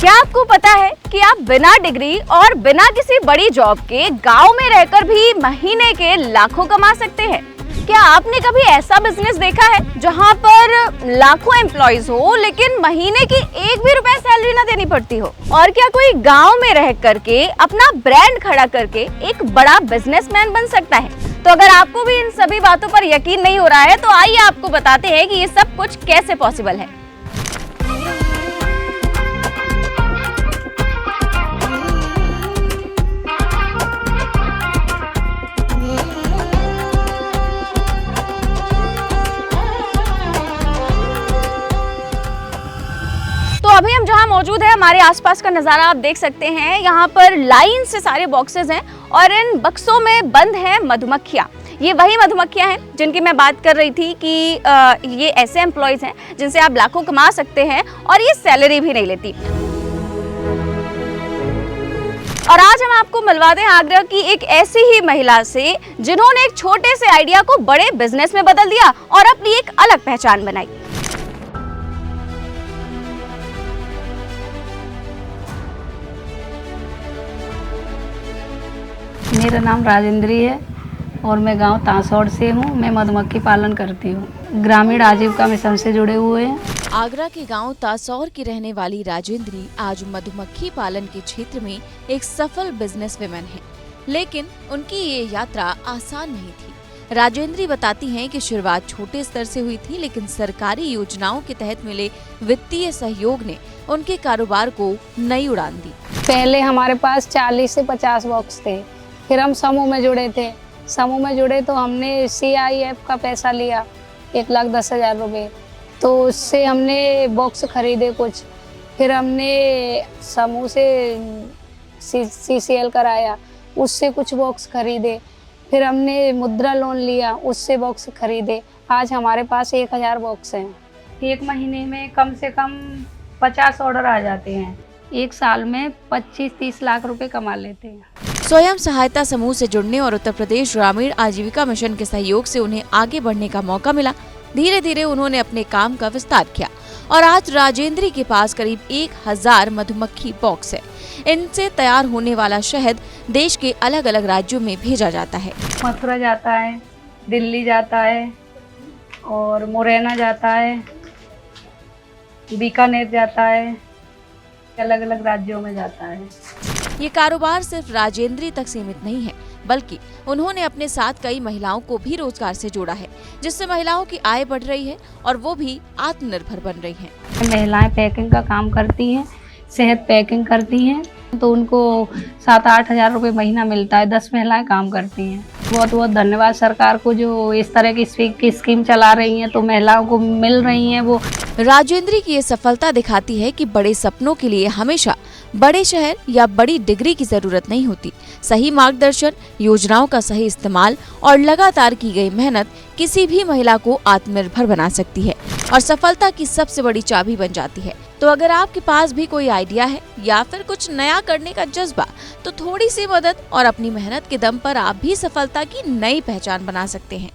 क्या आपको पता है कि आप बिना डिग्री और बिना किसी बड़ी जॉब के गांव में रहकर भी महीने के लाखों कमा सकते हैं? क्या आपने कभी ऐसा बिजनेस देखा है जहां पर लाखों एम्प्लॉइज हो लेकिन महीने की एक भी रुपए सैलरी ना देनी पड़ती हो? और क्या कोई गांव में रह करके अपना ब्रांड खड़ा करके एक बड़ा बिजनेसमैन बन सकता है? तो अगर आपको भी इन सभी बातों पर यकीन नहीं हो रहा है तो आइए आपको बताते हैं कि ये सब कुछ कैसे पॉसिबल है। तो अभी हम जहां मौजूद है, हमारे आसपास का नज़ारा आप देख सकते हैं। यहाँ पर लाइन से सारे बॉक्सेस हैं और इन बक्सों में बंद हैं मधुमक्खियाँ। ये वही मधुमक्खियाँ हैं जिनकी मैं बात कर रही थी कि ये ऐसे एम्प्लॉयज़ हैं जिनसे आप लाखों कमा सकते हैं और ये सैलरी भी नहीं लेती। और आज हम आपको मिलवाते हैं आगरा की एक ऐसी ही महिला से जिन्होंने एक छोटे से आइडिया को बड़े बिजनेस में बदल दिया और अपनी एक अलग पहचान बनाई। मेरा नाम राजेंद्री है और मैं गांव तासौड़ से हूँ। मैं मधुमक्खी पालन करती हूँ। ग्रामीण आजीविका मिशन से जुड़े हुए हैं। आगरा के गांव तासौर की रहने वाली राजेंद्री आज मधुमक्खी पालन के क्षेत्र में एक सफल बिजनेस वुमन है, लेकिन उनकी ये यात्रा आसान नहीं थी। राजेंद्री बताती हैं कि शुरुआत छोटे स्तर से हुई थी, लेकिन सरकारी योजनाओं के तहत मिले वित्तीय सहयोग ने उनके कारोबार को नई उड़ान दी। पहले हमारे पास 40 से 50 बॉक्स थे। फिर हम समूह में जुड़े थे। समूह में जुड़े तो हमने CIF का पैसा लिया 1,10,000 रुपये। तो उससे हमने बॉक्स खरीदे कुछ। फिर हमने समूह से CCL कराया, उससे कुछ बॉक्स खरीदे। फिर हमने मुद्रा लोन लिया, उससे बॉक्स खरीदे। आज हमारे पास 1,000 बॉक्स हैं। एक महीने में कम से कम 50 ऑर्डर आ जाते हैं। एक साल में 25-30 लाख रुपए कमा लेते हैं। स्वयं सहायता समूह से जुड़ने और उत्तर प्रदेश ग्रामीण आजीविका मिशन के सहयोग से उन्हें आगे बढ़ने का मौका मिला। धीरे धीरे उन्होंने अपने काम का विस्तार किया और आज राजेंद्री के पास करीब 1,000 मधुमक्खी बॉक्स है। इनसे तैयार होने वाला शहद देश के अलग अलग राज्यों में भेजा जाता है। मथुरा जाता है, दिल्ली जाता है और मुरैना जाता है, बीकानेर जाता है, अलग अलग राज्यों में जाता है। ये कारोबार सिर्फ राजेंद्री तक सीमित नहीं है, बल्कि उन्होंने अपने साथ कई महिलाओं को भी रोजगार से जोड़ा है, जिससे महिलाओं की आय बढ़ रही है और वो भी आत्मनिर्भर बन रही हैं। महिलाएं पैकिंग का काम करती हैं, शहद पैकिंग करती हैं, तो उनको 7-8 हज़ार रुपये महीना मिलता है। 10 महिलाएं काम करती हैं। बहुत बहुत धन्यवाद सरकार को जो इस तरह की स्कीम चला रही हैं, तो महिलाओं को मिल रही हैं। वो राजेंद्री की ये सफलता दिखाती है कि बड़े सपनों के लिए हमेशा बड़े शहर या बड़ी डिग्री की जरूरत नहीं होती। सही मार्गदर्शन, योजनाओं का सही इस्तेमाल और लगातार की गई मेहनत किसी भी महिला को आत्मनिर्भर बना सकती है और सफलता की सबसे बड़ी चाबी बन जाती है। तो अगर आपके पास भी कोई आइडिया है या फिर कुछ नया करने का जज्बा, तो थोड़ी सी मदद और अपनी मेहनत के दम पर आप भी सफलता की नई पहचान बना सकते हैं।